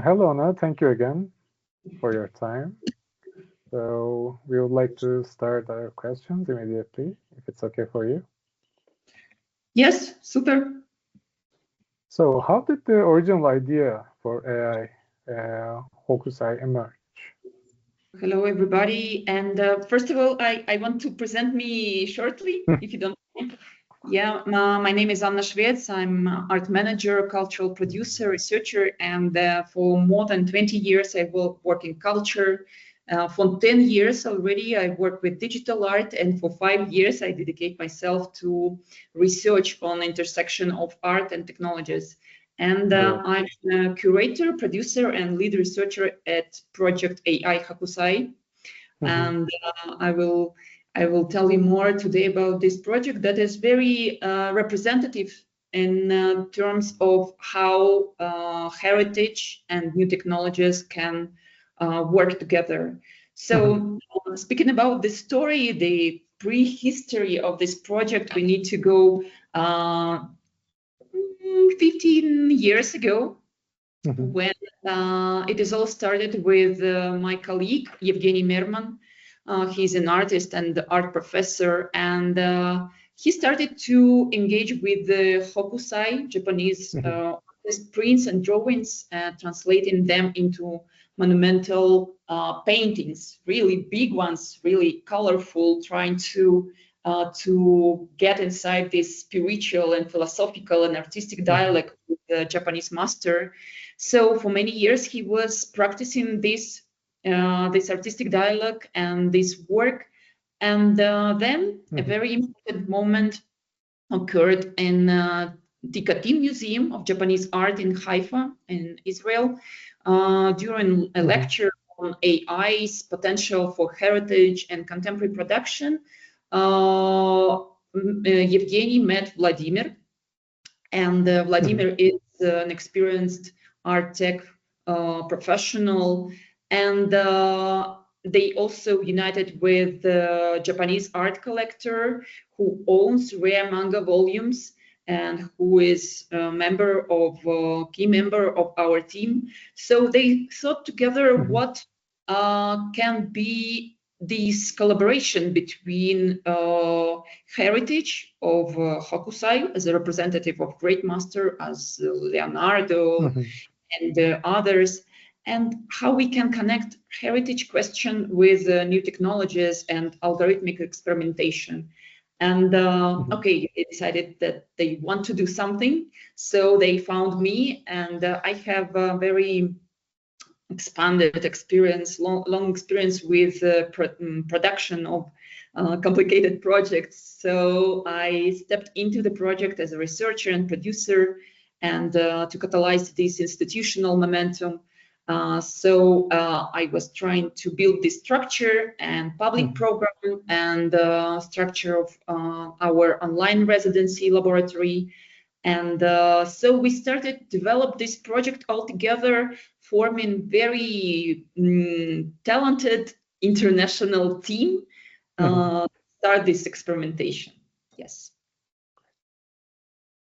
Hello, Anna. Thank you again for your time. So we would like to start our questions immediately, if it's okay for you. Yes, super. So how did the original idea for AI Hokusai emerge? Hello, everybody. And first of all, I want to present me shortly, if you don't mind. Yeah, my name is Anna Shvets. I'm art manager, cultural producer, researcher, and for more than 20 years, I work in culture. For 10 years already, I work with digital art, and for 5 years, I dedicate myself to research on intersection of art and technologies. And I'm a curator, producer, and lead researcher at project AI Hokusai. And I will tell you more today about this project that is very representative in terms of how heritage and new technologies can work together. So speaking about the story, the prehistory of this project, we need to go 15 years ago, when it is all started with my colleague, Evgeny Merman. He's an artist and art professor, and he started to engage with the Hokusai, Japanese prints and drawings, translating them into monumental paintings, really big ones, really colorful, trying to get inside this spiritual and philosophical and artistic dialogue with the Japanese master. So for many years, he was practicing this artistic dialogue and this work. And then a very important moment occurred in the Katim Museum of Japanese Art in Haifa, in Israel, during a lecture on AI's potential for heritage and contemporary production. Evgeny met Vladimir, and Vladimir is an experienced art tech professional, and they also united with the Japanese art collector who owns rare manga volumes and who is a key member of our team. So they thought together what can be this collaboration between heritage of Hokusai as a representative of great master as Leonardo and others, and how we can connect heritage question with new technologies and algorithmic experimentation. And okay, they decided that they want to do something, so they found me, and I have a very expanded experience, long experience with production of complicated projects. So I stepped into the project as a researcher and producer, and to catalyze this institutional momentum. So I was trying to build this structure and public program and structure of our online residency laboratory. And so we started to develop this project all together, forming very talented international team, start this experimentation. Yes.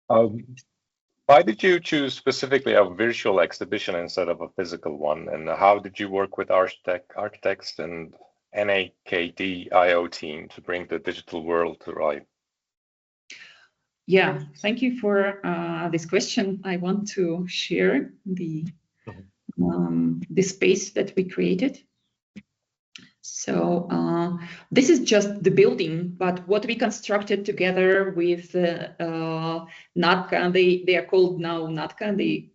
Why did you choose specifically a virtual exhibition instead of a physical one? And how did you work with architects and NAKD.io team to bring the digital world to life? Yeah, thank you for this question. I want to share the space that we created. So this is just the building, but what we constructed together with Natka, they are called now Natka, they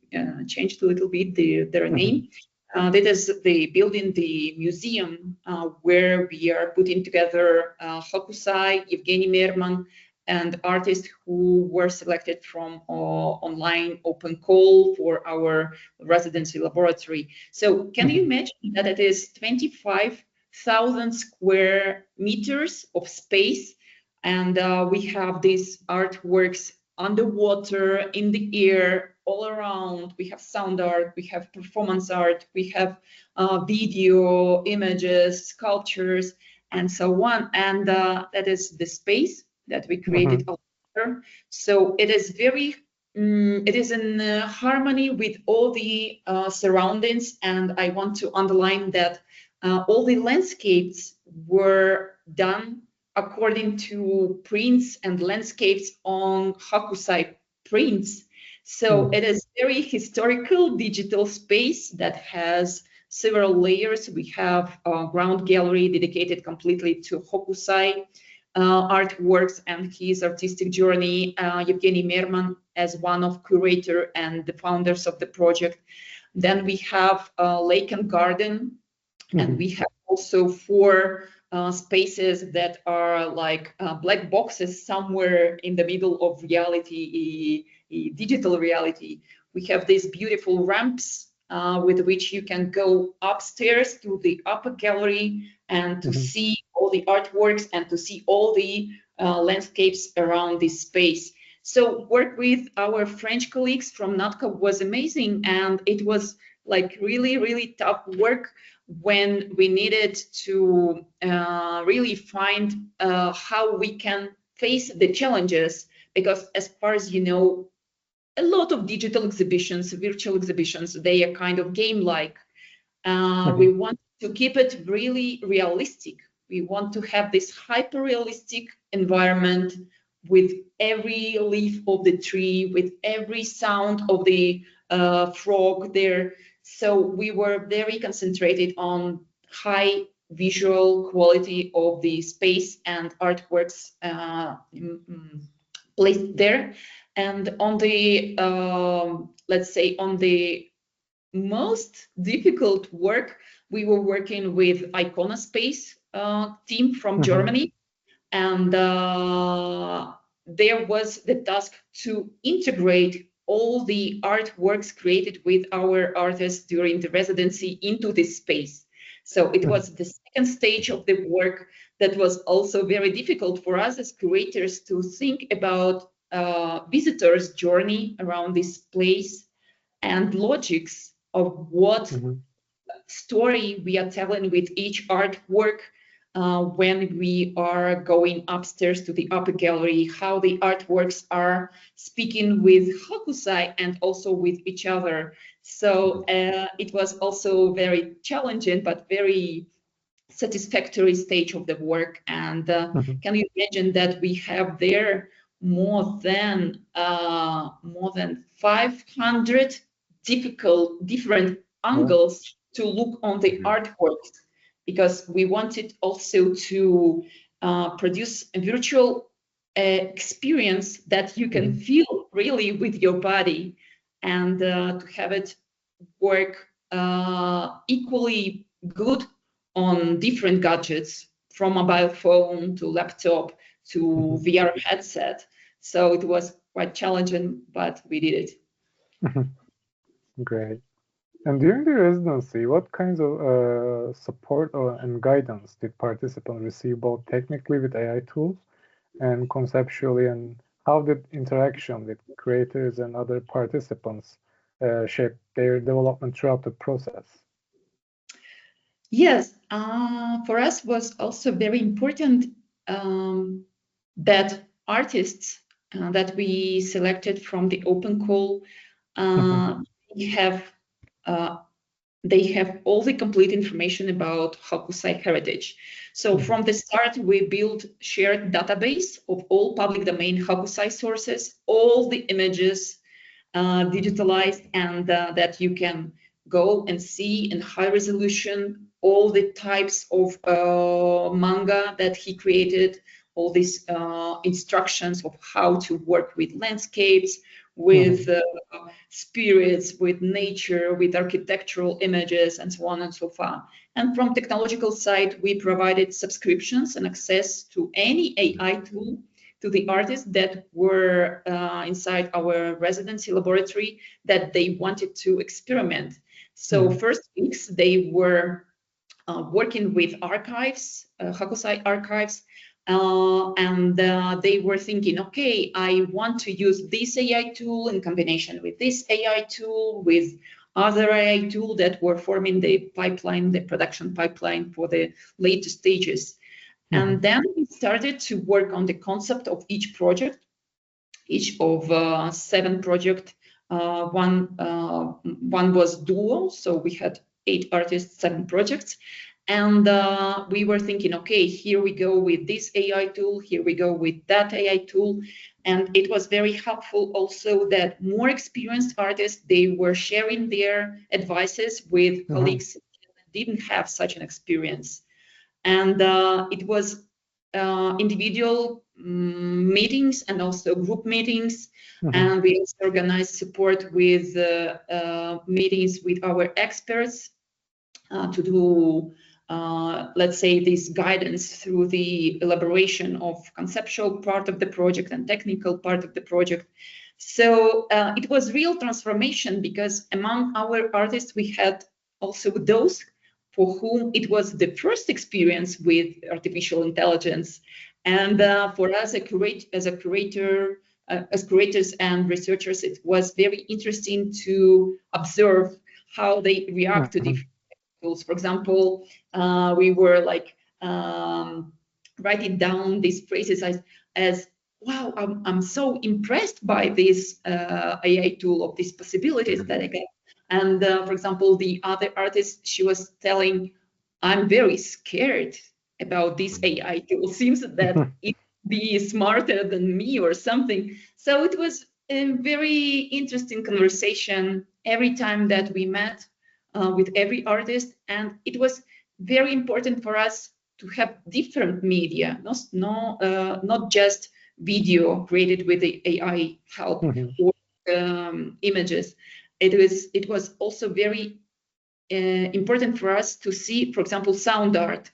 changed a little bit their name. That is the building, the museum where we are putting together Hokusai, Evgeny Merman, and artists who were selected from online open call for our residency laboratory. So can you imagine that it is 25,000 square meters of space, and we have these artworks underwater, in the air, all around. We have sound art, we have performance art, we have video, images, sculptures, and so on. And that is the space that we created out there. So it is very it is in harmony with all the surroundings, and I want to underline that all the landscapes were done according to prints and landscapes on Hokusai prints. So it is very historical digital space that has several layers. We have a ground gallery dedicated completely to Hokusai artworks and his artistic journey. Evgeny Merman as one of curator and the founders of the project. Then we have Lake and Garden, and we have also 4 spaces that are like black boxes somewhere in the middle of reality, digital reality. We have these beautiful ramps with which you can go upstairs to the upper gallery and to see all the artworks and to see all the landscapes around this space. So work with our French colleagues from NATCA was amazing, and it was like really, really tough work when we needed to really find how we can face the challenges, because as far as you know, a lot of digital exhibitions, virtual exhibitions, they are kind of game-like. We want to keep it really realistic. We want to have this hyper-realistic environment with every leaf of the tree, with every sound of the frog there. So we were very concentrated on high visual quality of the space and artworks placed there. And on the, let's say, on the most difficult work, we were working with Iconaspace team from Germany. And there was the task to integrate all the artworks created with our artists during the residency into this space. So it was the second stage of the work that was also very difficult for us as curators to think about visitors' journey around this place and logics of what story we are telling with each artwork when we are going upstairs to the upper gallery, how the artworks are speaking with Hokusai and also with each other. So it was also very challenging, but very satisfactory stage of the work. And can you imagine that we have there more than 500 different angles to look on the artworks, because we wanted also to produce a virtual experience that you can feel really with your body, and to have it work equally good on different gadgets, from mobile phone to laptop to VR headset. So it was quite challenging, but we did it. Great. And during the residency, what kinds of support and guidance did participants receive, both technically with AI tools and conceptually, and how did interaction with creators and other participants shape their development throughout the process? Yes, for us was also very important that artists that we selected from the open call they have all the complete information about Hokusai heritage. So from the start, we built shared database of all public domain Hokusai sources, all the images digitalized, and that you can go and see in high resolution all the types of manga that he created, all these instructions of how to work with landscapes, with spirits, with nature, with architectural images, and so on and so forth. And from technological side, we provided subscriptions and access to any AI tool to the artists that were inside our residency laboratory that they wanted to experiment. So first weeks, they were working with archives, Hokusai archives, and they were thinking, okay, I want to use this AI tool in combination with this AI tool, with other AI tool that were forming the pipeline, the production pipeline for the later stages. And then we started to work on the concept of each project. each of 7 projects. One was duo, so we had 8 artists, 7 projects. And we were thinking, okay, here we go with this AI tool, here we go with that AI tool. And it was very helpful also that more experienced artists, they were sharing their advices with colleagues that didn't have such an experience. And it was individual meetings and also group meetings. And we also organized support with meetings with our experts to do, let's say, this guidance through the elaboration of conceptual part of the project and technical part of the project. So it was real transformation, because among our artists, we had also those for whom it was the first experience with artificial intelligence. And for us, as curators and researchers, it was very interesting to observe how they react to different tools. For example, we were like writing down these phrases as wow, I'm so impressed by this AI tool, of these possibilities that I get. And for example, the other artist, she was telling, I'm very scared about this AI tool. Seems that it be smarter than me or something. So it was a very interesting conversation every time that we met with every artist. And it was very important for us to have different media, not just video created with the AI help or images. It was also very important for us to see, for example, sound art.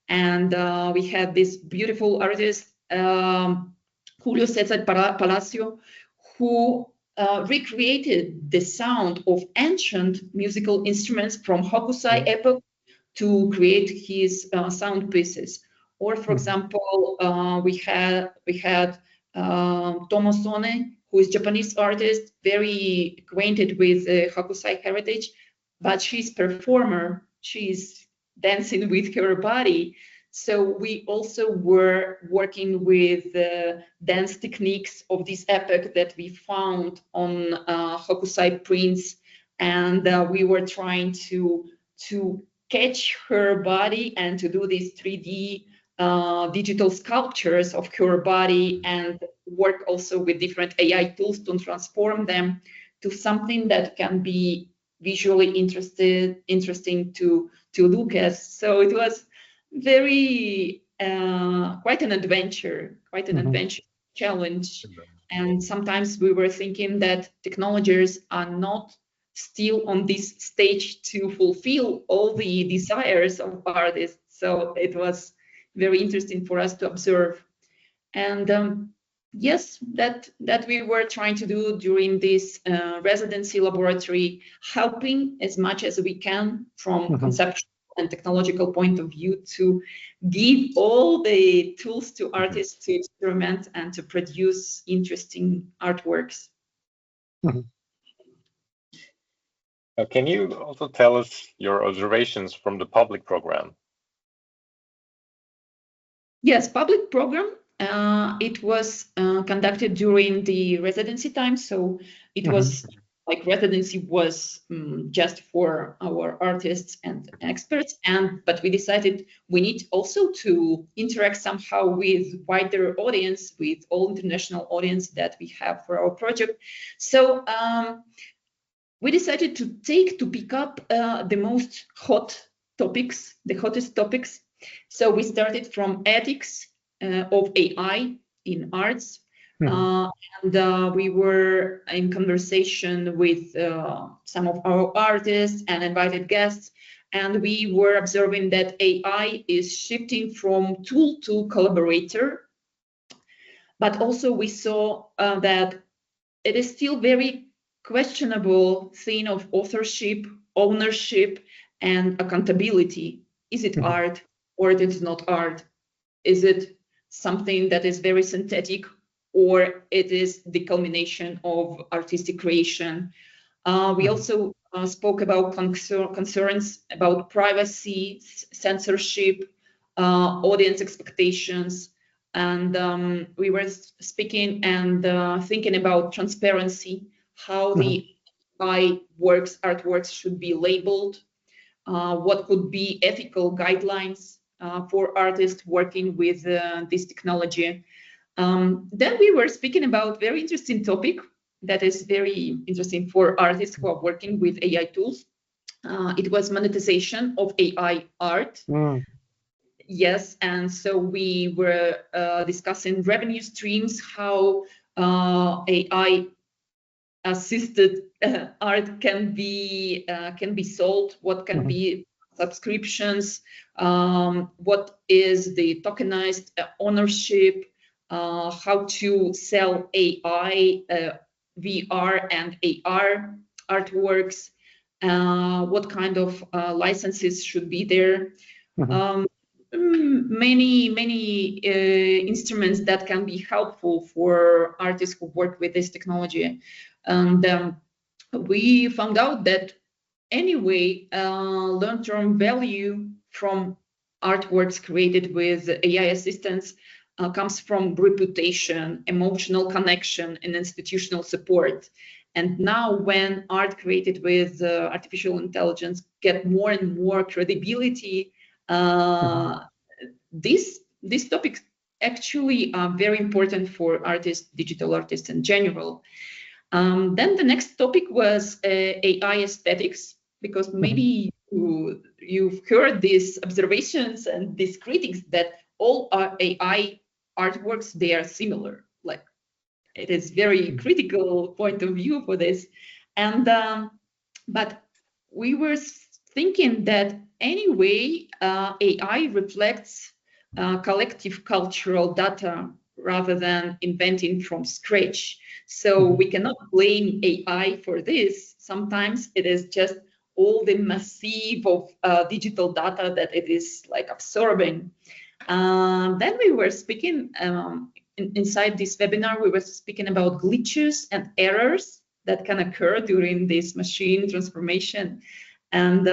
And we had this beautiful artist, Julio César Palacio, who recreated the sound of ancient musical instruments from Hokusai epoch to create his sound pieces. Or, for example, we had Tomo Sone, who is a Japanese artist, very acquainted with Hokusai heritage, but she's a performer. She's dancing with her body. So we also were working with dance techniques of this epoch that we found on Hokusai prints, and we were trying to catch her body and to do these 3D digital sculptures of her body, and work also with different AI tools to transform them to something that can be visually interesting to look at. So it was very quite an adventure challenge. And sometimes we were thinking that technologies are not still on this stage to fulfill all the desires of artists. So it was very interesting for us to observe. And yes, that we were trying to do during this residency laboratory, helping as much as we can from conceptual and technological point of view to give all the tools to artists to experiment and to produce interesting artworks. Can you also tell us your observations from the public program? Yes, public program. It was conducted during the residency time, so it was like residency was just for our artists and experts, but we decided we need also to interact somehow with wider audience, with all international audience that we have for our project. So we decided to pick up the most hot topics, the hottest topics. So we started from ethics of AI in arts. And we were in conversation with some of our artists and invited guests. And we were observing that AI is shifting from tool to collaborator. But also we saw that it is still very questionable thing of authorship, ownership, and accountability. Is it art or it is not art? Is it something that is very synthetic, or it is the culmination of artistic creation? We also spoke about concerns about privacy, censorship, audience expectations, And we were speaking and thinking about transparency, how the artworks should be labeled, what could be ethical guidelines for artists working with this technology. Then we were speaking about very interesting topic that is very interesting for artists who are working with AI tools. It was monetization of AI art. Yes, and so we were discussing revenue streams, how AI assisted art can be sold, what can be subscriptions, what is the tokenized ownership, how to sell AI, VR and AR artworks, what kind of licenses should be there. Many instruments that can be helpful for artists who work with this technology. And we found out that anyway, long-term value from artworks created with AI assistance comes from reputation, emotional connection, and institutional support. And now when art created with artificial intelligence get more and more credibility, these topics actually are very important for artists, digital artists in general. Then the next topic was AI aesthetics, because maybe you've heard these observations and these critics that all our AI artworks, they are similar. Like, it is very critical point of view for this. And but we were thinking that anyway, AI reflects collective cultural data rather than inventing from scratch. So we cannot blame AI for this. Sometimes it is just all the massive of digital data that it is like absorbing. Then we were speaking inside this webinar, we were speaking about glitches and errors that can occur during this machine transformation. And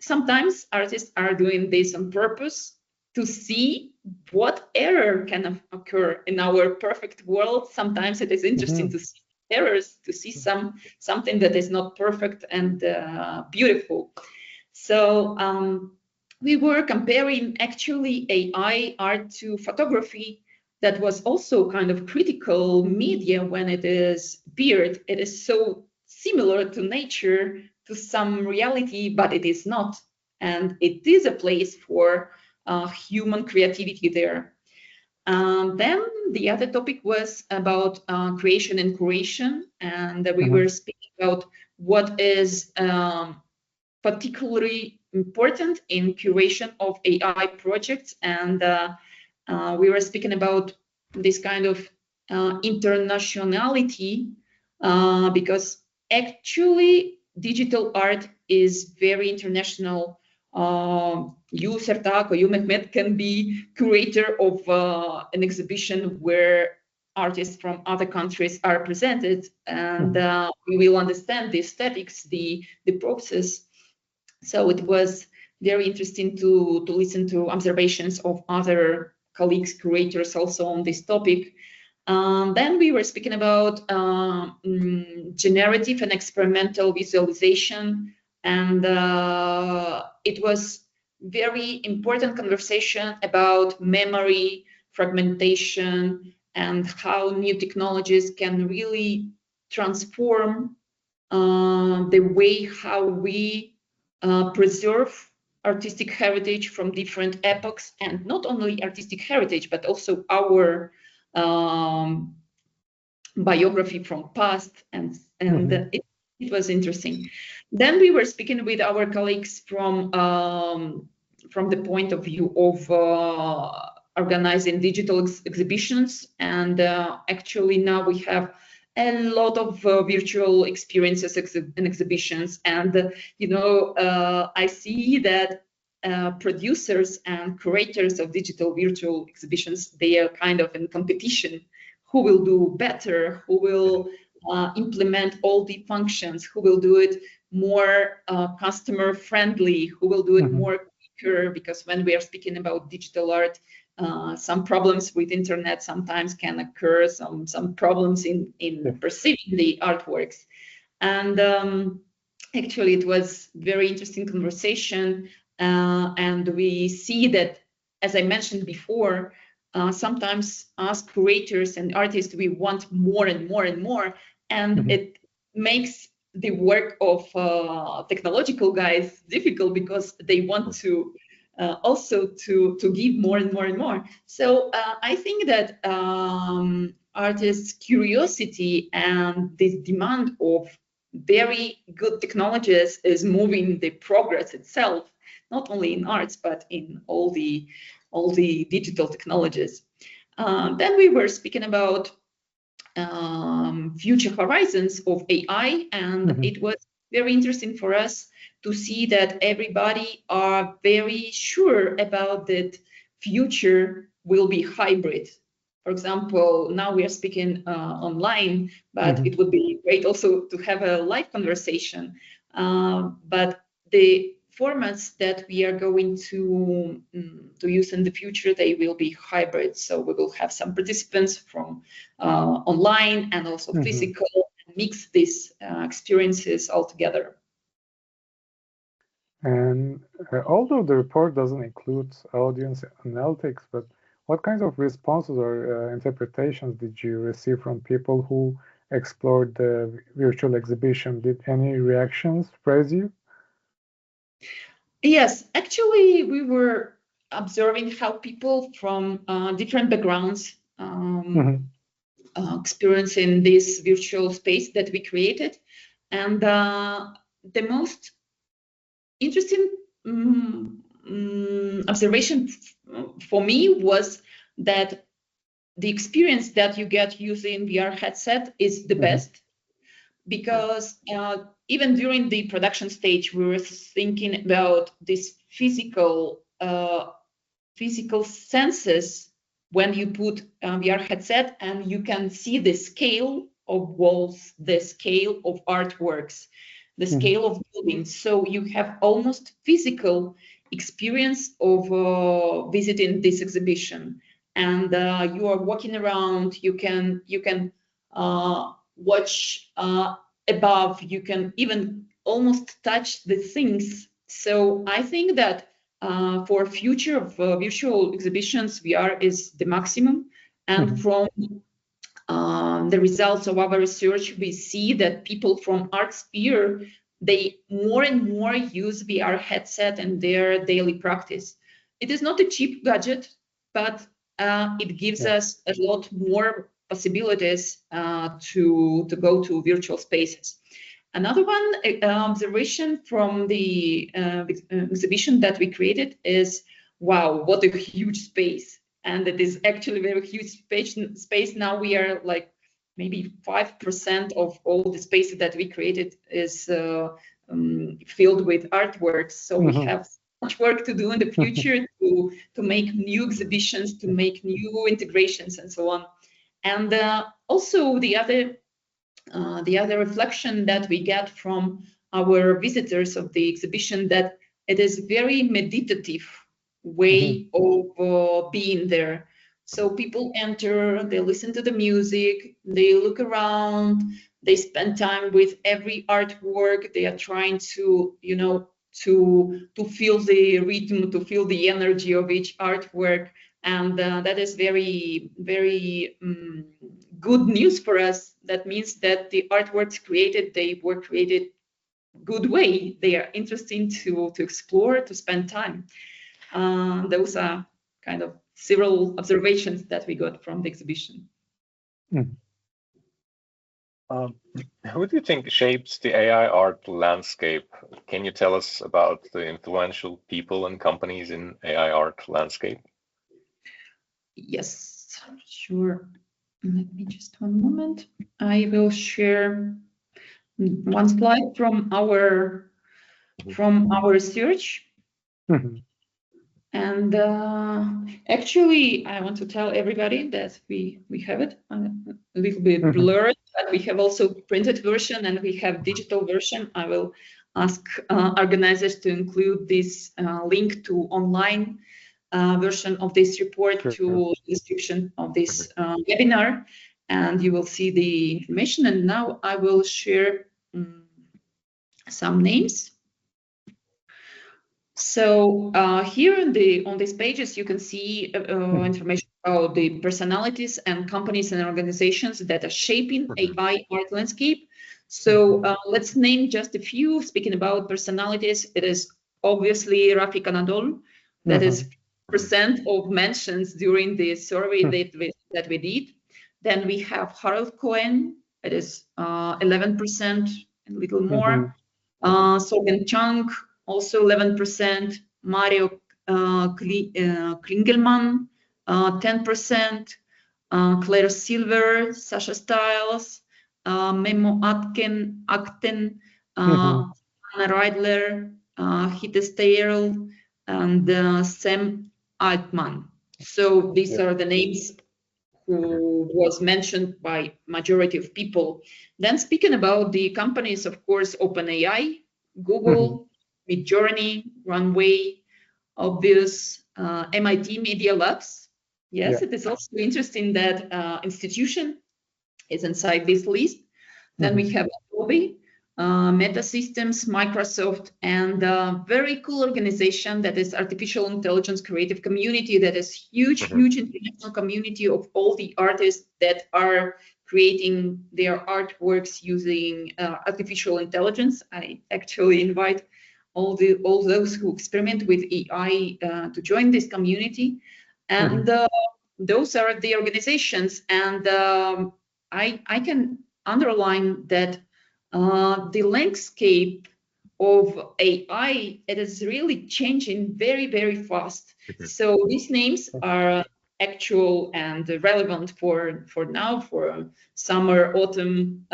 sometimes artists are doing this on purpose to see what error can occur in our perfect world. Sometimes it is interesting to see errors, to see something that is not perfect and beautiful. So we were comparing actually AI art to photography that was also kind of critical media when it is appeared. It is so similar to nature, to some reality, but it is not. And it is a place for human creativity there. Then the other topic was about creation and curation. And we were speaking about what is particularly important in curation of AI projects. And we were speaking about this kind of internationality, because actually digital art is very international. You, Sertak, or you, Mehmet, can be curator of an exhibition where artists from other countries are presented, and we will understand the aesthetics, the process. So it was very interesting to listen to observations of other colleagues, curators also on this topic. Then we were speaking about generative and experimental visualization, and it was very important conversation about memory, fragmentation, and how new technologies can really transform the way how we preserve artistic heritage from different epochs, and not only artistic heritage, but also our biography from past, and it was interesting. Then we were speaking with our colleagues from the point of view of organizing digital exhibitions, and actually now we have a lot of virtual experiences and exhibitions, and I see that producers and curators of digital virtual exhibitions, they are kind of in competition. Who will do better? Who will implement all the functions? Who will do it more customer friendly? Who will do it more quicker? Because when we are speaking about digital art, some problems with internet sometimes can occur, some problems in perceiving the artworks. And actually, it was very interesting conversation. And we see that, as I mentioned before, sometimes as curators and artists, we want more and more and more. And it makes the work of technological guys difficult because they want to also to give more and more and more. So I think that artists' curiosity and this demand of very good technologies is moving the progress itself, not only in arts but in all the digital technologies. Then we were speaking about future horizons of AI, and it was very interesting for us to see that everybody are very sure about that future will be hybrid. For example, now we are speaking online, but it would be great also to have a live conversation. But the formats that we are going to use in the future, they will be hybrid. So we will have some participants from online and also physical, and mix these experiences all together. And although the report doesn't include audience analytics, but what kinds of responses or interpretations did you receive from people who explored the virtual exhibition? Did any reactions surprise you? Yes, actually, we were observing how people from different backgrounds experiencing this virtual space that we created. And the most interesting observation for me was that the experience that you get using VR headset is the best, because even during the production stage, we were thinking about this physical senses when you put VR headset and you can see the scale of walls, the scale of artworks, the scale of buildings. So you have almost physical experience of visiting this exhibition. And you are walking around, you can watch above, you can even almost touch the things. So I think that for future of virtual exhibitions, VR is the maximum. And from the results of our research, we see that people from art sphere, they more and more use VR headset in their daily practice. It is not a cheap gadget, but it gives us a lot more possibilities to go to virtual spaces. Another one observation from the exhibition that we created is, wow, what a huge space. And it is actually a very huge space. Now we are like maybe 5% of all the spaces that we created is filled with artworks. So we have much work to do in the future to make new exhibitions, to make new integrations and so on. And also the other reflection that we get from our visitors of the exhibition, that it is very meditative way of being there. So people enter, they listen to the music, they look around, they spend time with every artwork. They are trying to, to feel the rhythm, to feel the energy of each artwork. And that is very, very good news for us. That means that the artworks created, they were created good way. They are interesting to explore, to spend time. Those are kind of several observations that we got from the exhibition. Who do you think shapes the AI art landscape? Can you tell us about the influential people and companies in AI art landscape? Yes, sure. Let me just one moment. I will share one slide from our research. And actually, I want to tell everybody that we have it a little bit blurred, but we have also printed version and we have digital version. I will ask organizers to include this link to online version of this report to the description of this webinar, and you will see the information. And now I will share some names. So here on these pages, you can see information about the personalities and companies and organizations that are shaping AI art landscape. So let's name just a few. Speaking about personalities, it is obviously Rafik Anadol. That is percent of mentions during the survey that we did. Then we have Harold Cohen. It is 11%, a little more. Sorgen Chang, also 11%. Mario Klingelmann, 10%. Claire Silver, Sasha Stiles, Memo Akten, Anna Reidler, Hitte Steyrl, and Sam Altman. So these are the names who was mentioned by majority of people. Then speaking about the companies, of course, OpenAI, Google, Midjourney, Runway, Obvious, MIT Media Labs. Yes, it is also interesting that institution is inside this list. Then we have Adobe, Meta Systems, Microsoft, and a very cool organization that is Artificial Intelligence Creative Community. That is huge international community of all the artists that are creating their artworks using artificial intelligence. I actually invite all those who experiment with AI to join this community. And those are the organizations. And I can underline that the landscape of AI, it is really changing very, very fast. So these names are actual and relevant for now, for summer, autumn,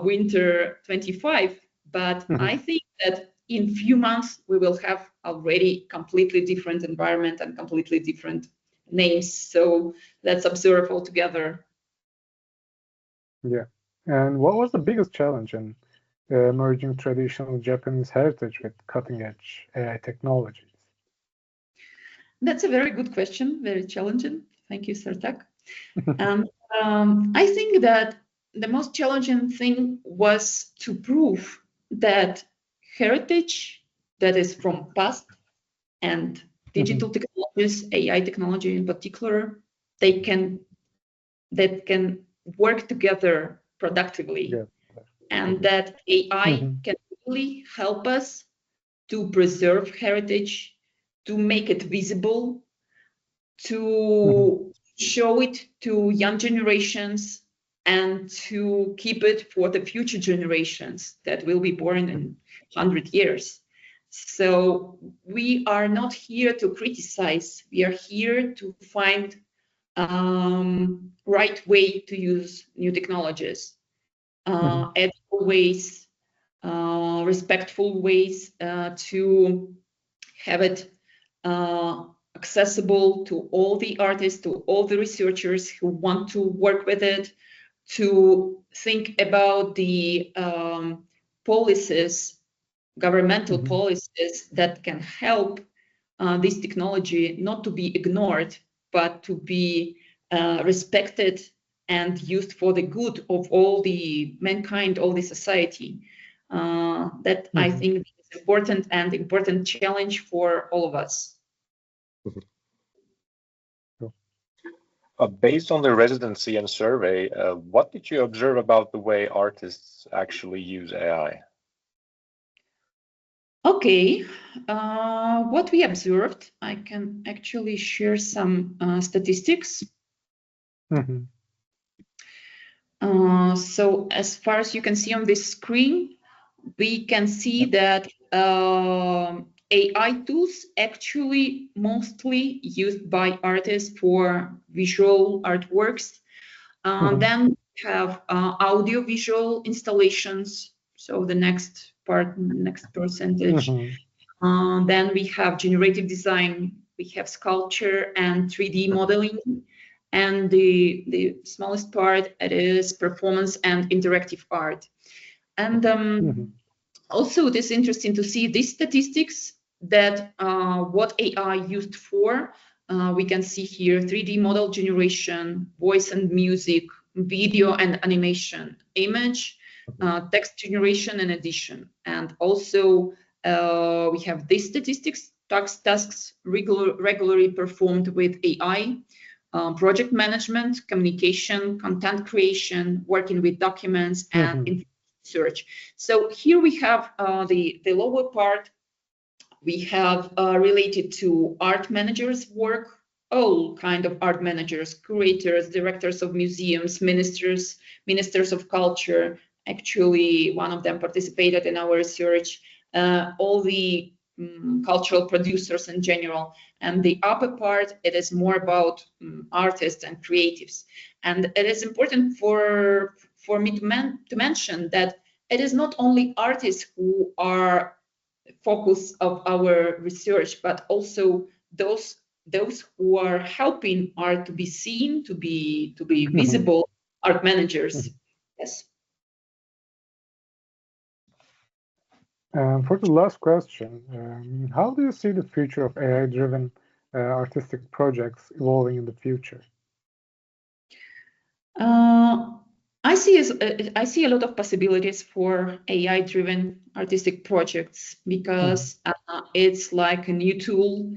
winter 25. But I think that in few months, we will have already completely different environment and completely different names. So let's observe all together. Yeah. And what was the biggest challenge in merging traditional Japanese heritage with cutting-edge AI technologies? That's a very good question, very challenging. Thank you, Sartak. I think that the most challenging thing was to prove that heritage that is from past and digital technologies, AI technology in particular, that can work together productively, and that AI can really help us to preserve heritage, to make it visible, to show it to young generations, and to keep it for the future generations that will be born in 100 years. So we are not here to criticize. We are here to find right way to use new technologies, ethical ways, respectful ways to have it accessible to all the artists, to all the researchers who want to work with it, to think about the policies, governmental policies that can help this technology not to be ignored, but to be respected and used for the good of all the mankind, all the society. That I think is important challenge for all of us. Based on the residency and survey, what did you observe about the way artists actually use AI? Okay, what we observed, I can actually share some statistics. So as far as you can see on this screen, we can see that AI tools actually mostly used by artists for visual artworks. Then we have audio-visual installations, so the next percentage. Then we have generative design, we have sculpture and 3D modeling, and the smallest part, it is performance and interactive art. And also, it is interesting to see these statistics that what AI used for we can see here 3D model generation, voice and music, video and animation, image, text generation and edition. And also we have these statistics, tasks regularly performed with AI, project management, communication, content creation, working with documents, and search. So here we have the lower part. We have related to art managers' work, all kind of art managers, curators, directors of museums, ministers of culture. Actually, one of them participated in our research. All the cultural producers in general. And the upper part, it is more about artists and creatives. And it is important for me to mention that it is not only artists who are focus of our research, but also those who are helping art to be seen, to be visible, art managers. Yes. For the last question, how do you see the future of AI-driven artistic projects evolving in the future? I see a lot of possibilities for AI-driven artistic projects because it's like a new tool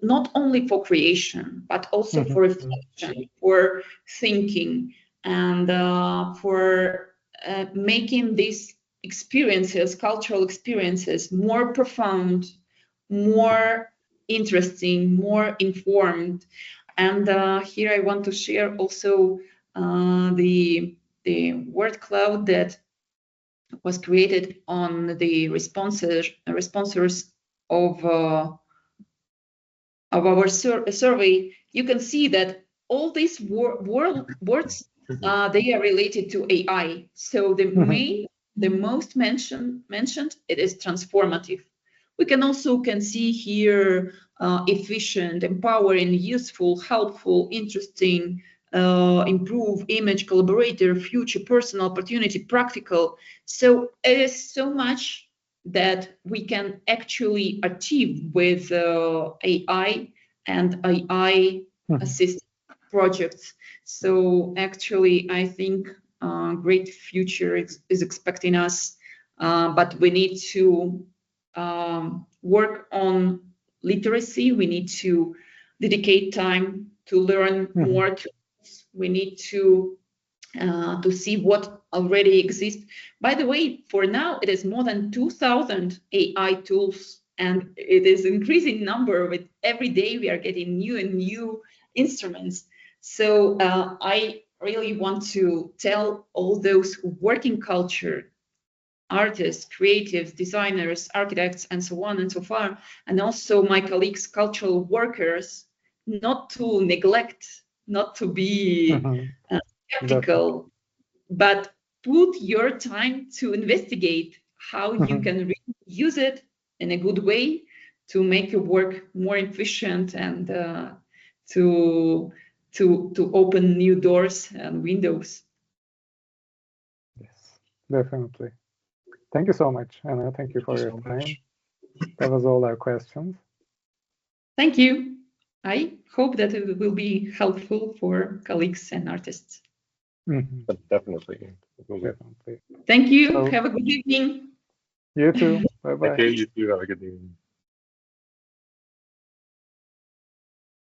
not only for creation but also for reflection, for thinking, and for making these experiences, cultural experiences, more profound, more interesting, more informed. And here I want to share also the word cloud that was created on the responses of our survey. You can see that all these words they are related to AI. So the most mentioned it is transformative. We can also see here efficient, empowering, useful, helpful, interesting, improve, image, collaborator, future, personal, opportunity, practical. So it is so much that we can actually achieve with AI and AI assisted projects. So actually, I think great future is expecting us, but we need to work on literacy. We need to dedicate time to learn more tools. We need to see what already exists. By the way, for now, it is more than 2,000 AI tools, and it is increasing number. With every day, we are getting new and new instruments. So I really want to tell all those who work in culture, artists, creatives, designers, architects, and so on and so far, and also my colleagues, cultural workers, not to neglect, not to be skeptical, but put your time to investigate how you can really use it in a good way to make your work more efficient and to open new doors and windows. Yes, definitely. Thank you so much, Anna. Thank you for your time. That was all our questions. Thank you. I hope that it will be helpful for colleagues and artists. Definitely. Thank you. So, have a good evening. You too. Bye-bye. Okay, you too. Have a good evening.